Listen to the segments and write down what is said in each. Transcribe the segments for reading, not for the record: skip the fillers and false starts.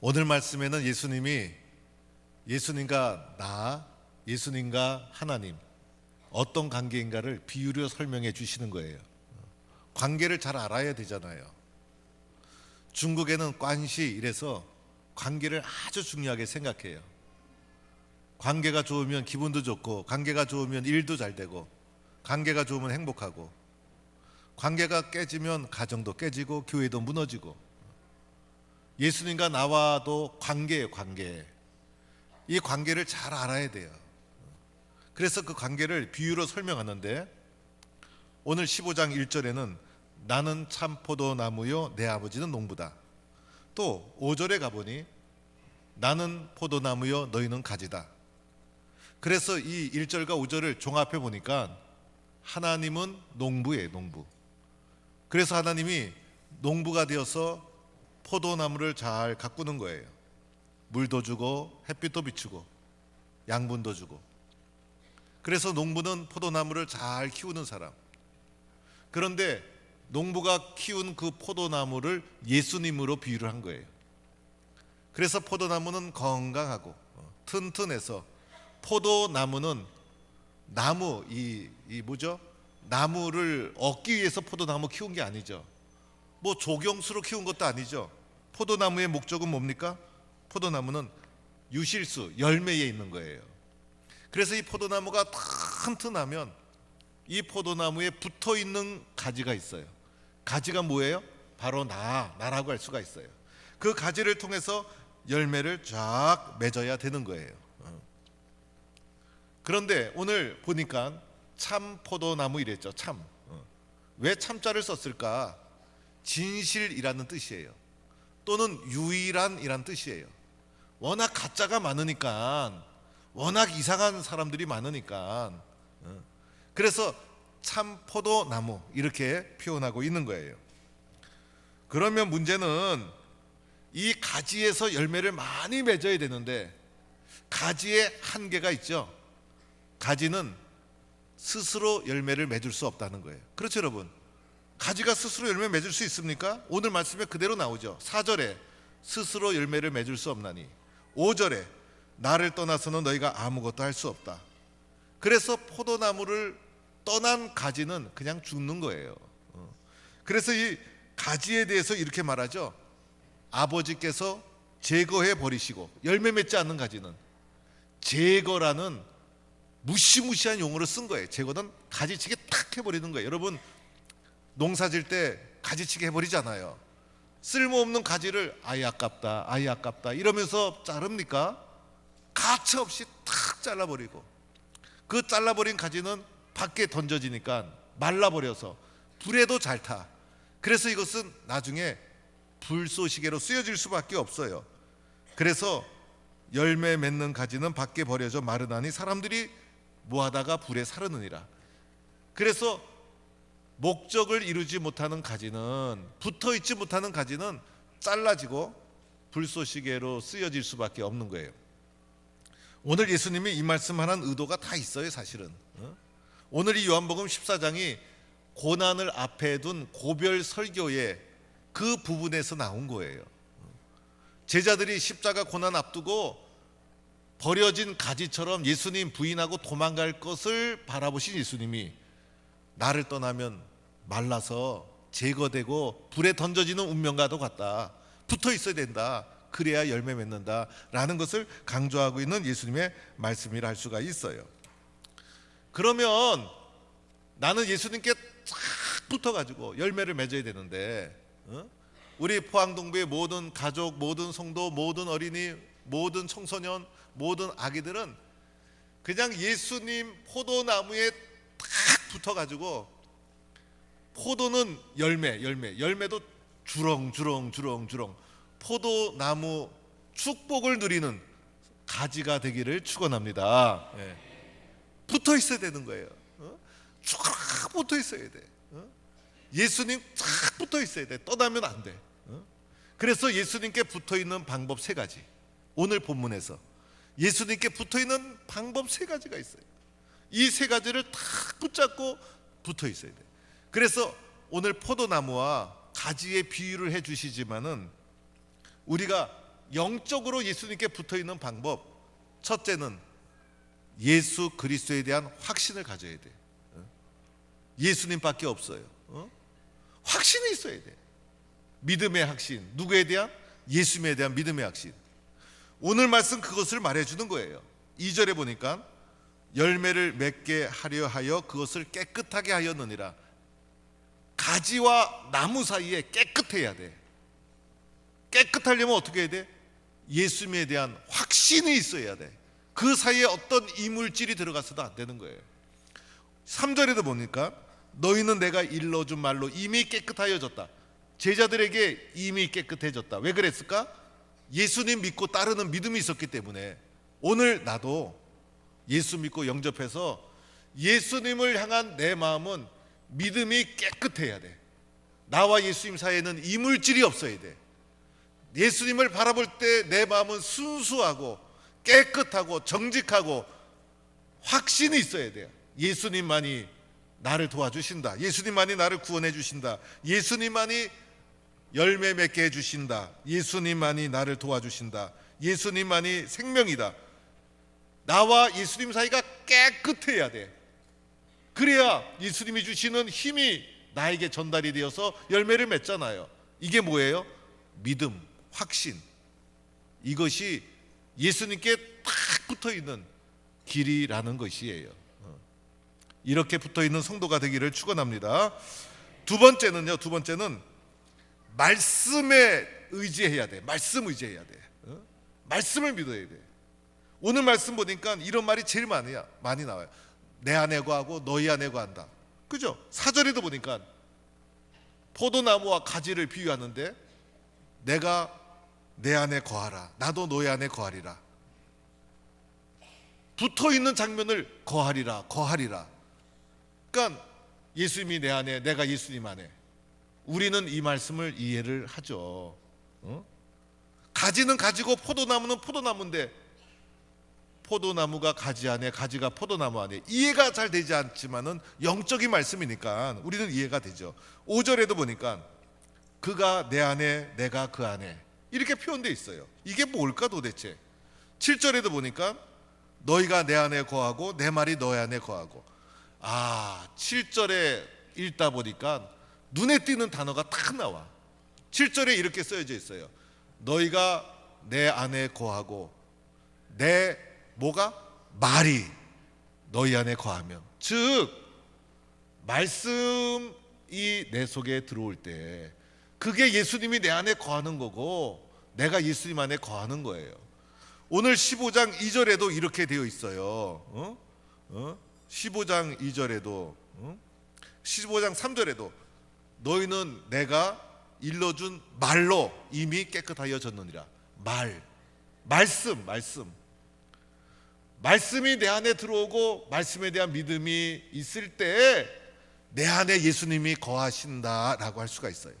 오늘 말씀에는 예수님과 예수님과 하나님 어떤 관계인가를 비유로 설명해 주시는 거예요. 관계를 잘 알아야 되잖아요. 중국에는 관시 이래서 관계를 아주 중요하게 생각해요. 관계가 좋으면 기분도 좋고, 관계가 좋으면 일도 잘 되고, 관계가 좋으면 행복하고, 관계가 깨지면 가정도 깨지고 교회도 무너지고. 예수님과 나와도 관계예요. 관계. 이 관계를 잘 알아야 돼요. 그래서 그 관계를 비유로 설명하는데, 오늘 15장 1절에는 나는 참 포도나무요 내 아버지는 농부다. 또 5절에 가보니 나는 포도나무요 너희는 가지다. 그래서 이 1절과 5절을 종합해 보니까 하나님은 농부예요. 농부. 그래서 하나님이 농부가 되어서 포도나무를 잘 가꾸는 거예요. 물도 주고 햇빛도 비추고 양분도 주고. 그래서 농부는 포도나무를 잘 키우는 사람. 그런데 농부가 키운 그 포도나무를 예수님으로 비유를 한 거예요. 그래서 포도나무는 건강하고 튼튼해서, 포도나무는 나무 나무를 얻기 위해서 포도나무 키운 게 아니죠. 뭐 조경수로 키운 것도 아니죠. 포도나무의 목적은 뭡니까? 포도나무는 유실수, 열매에 있는 거예요. 그래서 이 포도나무가 튼튼하면 이 포도나무에 붙어 있는 가지가 있어요. 가지가 뭐예요? 바로 나라고 할 수가 있어요. 그 가지를 통해서 열매를 쫙 맺어야 되는 거예요. 그런데 오늘 보니까 참 포도나무 이랬죠. 참. 왜 참자를 썼을까? 진실이라는 뜻이에요. 또는 유일한이라는 뜻이에요. 워낙 가짜가 많으니까, 워낙 이상한 사람들이 많으니까, 그래서 참 포도나무 이렇게 표현하고 있는 거예요. 그러면 문제는 이 가지에서 열매를 많이 맺어야 되는데, 가지에 한계가 있죠. 가지는 스스로 열매를 맺을 수 없다는 거예요. 그렇죠, 여러분? 가지가 스스로 열매 맺을 수 있습니까? 오늘 말씀에 그대로 나오죠. 4절에 스스로 열매를 맺을 수 없나니, 5절에 나를 떠나서는 너희가 아무것도 할 수 없다. 그래서 포도나무를 떠난 가지는 그냥 죽는 거예요. 그래서 이 가지에 대해서 이렇게 말하죠. 아버지께서 제거해 버리시고, 열매 맺지 않는 가지는 제거라는 무시무시한 용어를 쓴 거예요. 제거는 가지치기 탁 해버리는 거예요. 여러분, 농사 질 때 가지치기 해버리잖아요. 쓸모없는 가지를 아이 아깝다 이러면서 자릅니까? 가차없이 탁 잘라버리고, 그 잘라버린 가지는 밖에 던져지니까 말라버려서 불에도 잘 타. 그래서 이것은 나중에 불쏘시개로 쓰여질 수밖에 없어요. 그래서 열매 맺는 가지는 밖에 버려져 마르나니 사람들이 뭐하다가 불에 사르느니라. 그래서 목적을 이루지 못하는 가지는, 붙어있지 못하는 가지는 잘라지고 불쏘시개로 쓰여질 수밖에 없는 거예요. 오늘 예수님이 이 말씀하는 의도가 다 있어요. 사실은 오늘 이 요한복음 14장이 고난을 앞에 둔 고별 설교의 그 부분에서 나온 거예요. 제자들이 십자가 고난 앞두고 버려진 가지처럼 예수님 부인하고 도망갈 것을 바라보신 예수님이 나를 떠나면 말라서 제거되고 불에 던져지는 운명과도 같다. 붙어 있어야 된다. 그래야 열매 맺는다 라는 것을 강조하고 있는 예수님의 말씀이라 할 수가 있어요. 그러면 나는 예수님께 쫙 붙어가지고 열매를 맺어야 되는데, 우리 포항동부의 모든 가족, 모든 성도, 모든 어린이, 모든 청소년, 모든 아기들은 그냥 예수님 포도나무에 딱 붙어가지고, 포도는 열매도 주렁주렁 포도나무 축복을 누리는 가지가 되기를 축원합니다. 붙어 있어야 되는 거예요. 쭉 붙어 있어야 돼. 예수님 쫙 붙어 있어야 돼. 떠나면 안 돼. 그래서 예수님께 붙어 있는 방법 3가지. 오늘 본문에서 예수님께 붙어 있는 방법 3가지가 있어요. 이 3가지를 탁 붙잡고 붙어 있어야 돼. 그래서 오늘 포도나무와 가지의 비유를 해 주시지만은 우리가 영적으로 예수님께 붙어 있는 방법, 첫째는 예수 그리스도에 대한 확신을 가져야 돼. 예수님밖에 없어요. 확신이 있어야 돼. 믿음의 확신. 누구에 대한? 예수님에 대한 믿음의 확신. 오늘 말씀 그것을 말해주는 거예요. 2절에 보니까 열매를 맺게 하려 하여 그것을 깨끗하게 하였느니라. 가지와 나무 사이에 깨끗해야 돼. 깨끗하려면 어떻게 해야 돼? 예수님에 대한 확신이 있어야 돼. 그 사이에 어떤 이물질이 들어가서도 안 되는 거예요. 3절에도 보니까 너희는 내가 일러준 말로 이미 깨끗하여졌다. 제자들에게 이미 깨끗해졌다. 왜 그랬을까? 예수님 믿고 따르는 믿음이 있었기 때문에. 오늘 나도 예수 믿고 영접해서 예수님을 향한 내 마음은 믿음이 깨끗해야 돼. 나와 예수님 사이에는 이물질이 없어야 돼. 예수님을 바라볼 때 내 마음은 순수하고 깨끗하고 정직하고 확신이 있어야 돼요. 예수님만이 나를 도와주신다. 예수님만이 나를 구원해 주신다. 예수님만이 열매 맺게 해주신다. 예수님만이 나를 도와주신다. 예수님만이 생명이다. 나와 예수님 사이가 깨끗해야 돼. 그래야 예수님이 주시는 힘이 나에게 전달이 되어서 열매를 맺잖아요. 이게 뭐예요? 믿음, 확신. 이것이 예수님께 딱 붙어있는 길이라는 것이에요. 이렇게 붙어있는 성도가 되기를 축원합니다. 두 번째는 말씀에 의지해야 돼. 말씀 의지해야 돼. 말씀을 믿어야 돼. 오늘 말씀 보니까 이런 말이 제일 많이 나와요. 내 안에 거하고 너희 안에 거한다. 그죠? 4절에도 보니까 포도나무와 가지를 비유하는데 내가 내 안에 거하라. 나도 너희 안에 거하리라. 붙어있는 장면을 거하리라. 그러니까 예수님이 내 안에, 내가 예수님 안에. 우리는 이 말씀을 이해를 하죠. 가지는 가지고 포도나무는 포도나무인데 포도나무가 가지 안에, 가지가 포도나무 안에. 이해가 잘 되지 않지만은 영적인 말씀이니까 우리는 이해가 되죠. 5절에도 보니까 그가 내 안에, 내가 그 안에, 이렇게 표현되어 있어요. 이게 뭘까 도대체? 7절에도 보니까 너희가 내 안에 거하고 내 말이 너희 안에 거하고. 7절에 읽다 보니까 눈에 띄는 단어가 딱 나와. 7절에 이렇게 써져 있어요. 너희가 내 안에 거하고 내 뭐가? 말이 너희 안에 거하면. 즉 말씀이 내 속에 들어올 때 그게 예수님이 내 안에 거하는 거고 내가 예수님 안에 거하는 거예요. 오늘 15장 2절에도 이렇게 되어 있어요. 15장 2절에도 15장 3절에도 너희는 내가 일러준 말로 이미 깨끗하여졌느니라. 말씀이 내 안에 들어오고 말씀에 대한 믿음이 있을 때 내 안에 예수님이 거하신다라고 할 수가 있어요.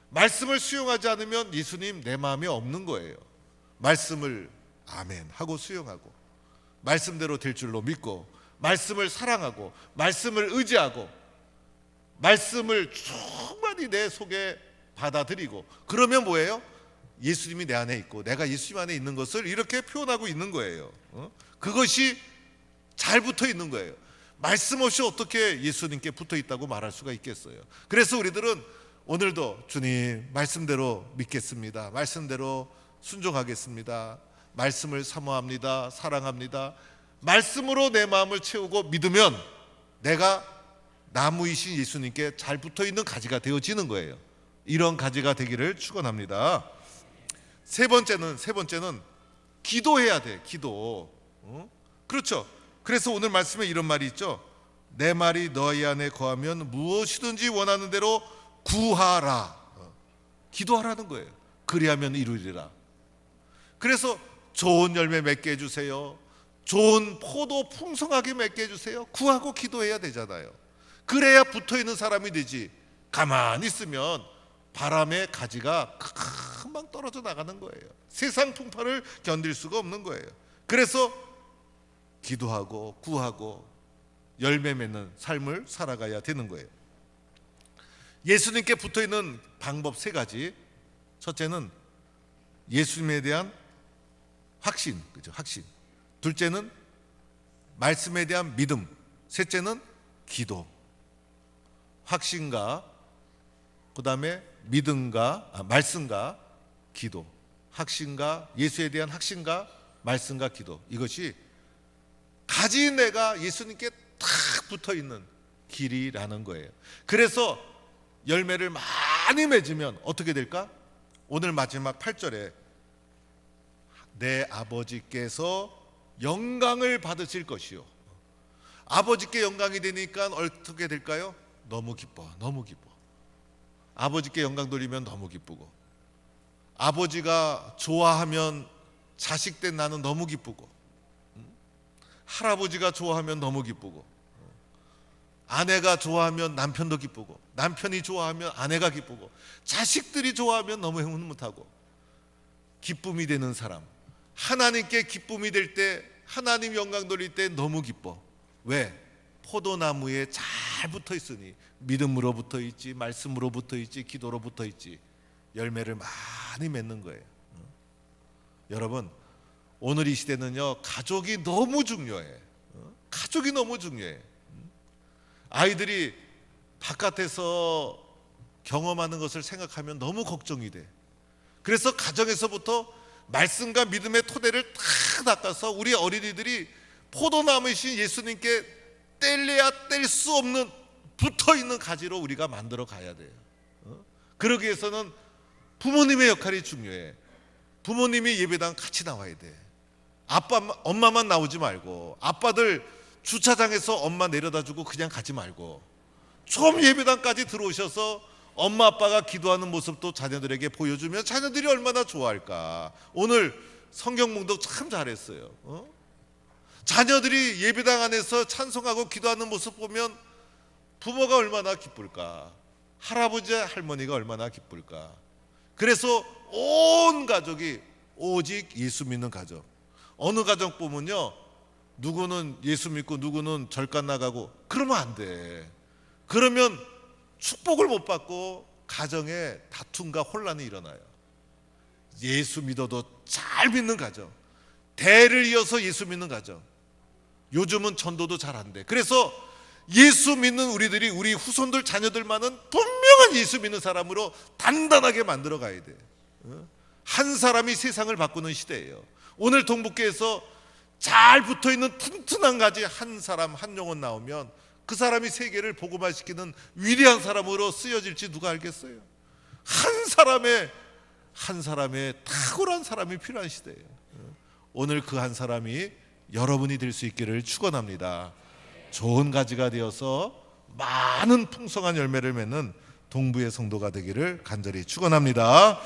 말씀을 수용하지 않으면 예수님 내 마음에 없는 거예요. 말씀을 아멘 하고 수용하고 말씀대로 될 줄로 믿고 말씀을 사랑하고 말씀을 의지하고 말씀을 충만히 내 속에 받아들이고 그러면 뭐예요? 예수님이 내 안에 있고 내가 예수님 안에 있는 것을 이렇게 표현하고 있는 거예요. 그것이 잘 붙어 있는 거예요. 말씀 없이 어떻게 예수님께 붙어 있다고 말할 수가 있겠어요? 그래서 우리들은 오늘도 주님 말씀대로 믿겠습니다. 말씀대로 순종하겠습니다. 말씀을 사모합니다. 사랑합니다. 말씀으로 내 마음을 채우고 믿으면 내가 나무이신 예수님께 잘 붙어있는 가지가 되어지는 거예요. 이런 가지가 되기를 축원합니다. 세 번째는 기도해야 돼. 기도. 그렇죠. 그래서 오늘 말씀에 이런 말이 있죠. 내 말이 너희 안에 거하면 무엇이든지 원하는 대로 구하라. 기도하라는 거예요. 그리하면 이루리라. 그래서 좋은 열매 맺게 해주세요. 좋은 포도 풍성하게 맺게 해주세요. 구하고 기도해야 되잖아요. 그래야 붙어있는 사람이 되지. 가만히 있으면 바람의 가지가 금방 떨어져 나가는 거예요. 세상 풍파를 견딜 수가 없는 거예요. 그래서 기도하고 구하고 열매 맺는 삶을 살아가야 되는 거예요. 예수님께 붙어있는 방법 세 가지. 첫째는 예수님에 대한 확신, 그죠? 확신. 둘째는 말씀에 대한 믿음. 셋째는 기도. 확신과 그다음에 믿음과 말씀과 기도. 확신과 예수에 대한 확신과 말씀과 기도. 이것이 가진 내가 예수님께 탁 붙어 있는 길이라는 거예요. 그래서 열매를 많이 맺으면 어떻게 될까? 오늘 마지막 8절에 내 아버지께서 영광을 받으실 것이요. 아버지께 영광이 되니까 어떻게 될까요? 너무 기뻐, 너무 기뻐. 아버지께 영광 돌리면 너무 기쁘고, 아버지가 좋아하면 자식된 나는 너무 기쁘고, 할아버지가 좋아하면 너무 기쁘고, 아내가 좋아하면 남편도 기쁘고, 남편이 좋아하면 아내가 기쁘고, 자식들이 좋아하면 너무 흐뭇하고, 기쁨이 되는 사람, 하나님께 기쁨이 될 때, 하나님 영광 돌릴 때 너무 기뻐. 왜? 포도나무에 잘 붙어 있으니, 믿음으로 붙어 있지, 말씀으로 붙어 있지, 기도로 붙어 있지, 열매를 많이 맺는 거예요. 여러분, 오늘 이 시대는요, 가족이 너무 중요해. 가족이 너무 중요해. 아이들이 바깥에서 경험하는 것을 생각하면 너무 걱정이 돼. 그래서 가정에서부터 말씀과 믿음의 토대를 탁 닦아서 우리 어린이들이 포도나무이신 예수님께 뗄래야 뗄 수 없는 붙어있는 가지로 우리가 만들어 가야 돼요. 그러기 위해서는 부모님의 역할이 중요해. 부모님이 예배당 같이 나와야 돼. 엄마만 나오지 말고, 아빠들 주차장에서 엄마 내려다 주고 그냥 가지 말고, 좀 예배당까지 들어오셔서 엄마 아빠가 기도하는 모습도 자녀들에게 보여주면 자녀들이 얼마나 좋아할까. 오늘 성경 몽독 참 잘했어요. 자녀들이 예배당 안에서 찬송하고 기도하는 모습 보면 부모가 얼마나 기쁠까, 할아버지 할머니가 얼마나 기쁠까. 그래서 온 가족이 오직 예수 믿는 가족. 어느 가정 보면요, 누구는 예수 믿고 누구는 절간 나가고 그러면 안 돼. 그러면 축복을 못 받고 가정에 다툼과 혼란이 일어나요. 예수 믿어도 잘 믿는 가정, 대를 이어서 예수 믿는 가정. 요즘은 전도도 잘 안 돼. 그래서 예수 믿는 우리들이 우리 후손들 자녀들만은 분명한 예수 믿는 사람으로 단단하게 만들어 가야 돼. 한 사람이 세상을 바꾸는 시대예요. 오늘 동북교에서 잘 붙어있는 튼튼한 가지 한 사람 한 영혼 나오면 그 사람이 세계를 복음화시키는 위대한 사람으로 쓰여질지 누가 알겠어요? 한 사람의 탁월한 사람이 필요한 시대예요. 오늘 그 한 사람이 여러분이 될 수 있기를 축원합니다. 좋은 가지가 되어서 많은 풍성한 열매를 맺는 동부의 성도가 되기를 간절히 축원합니다.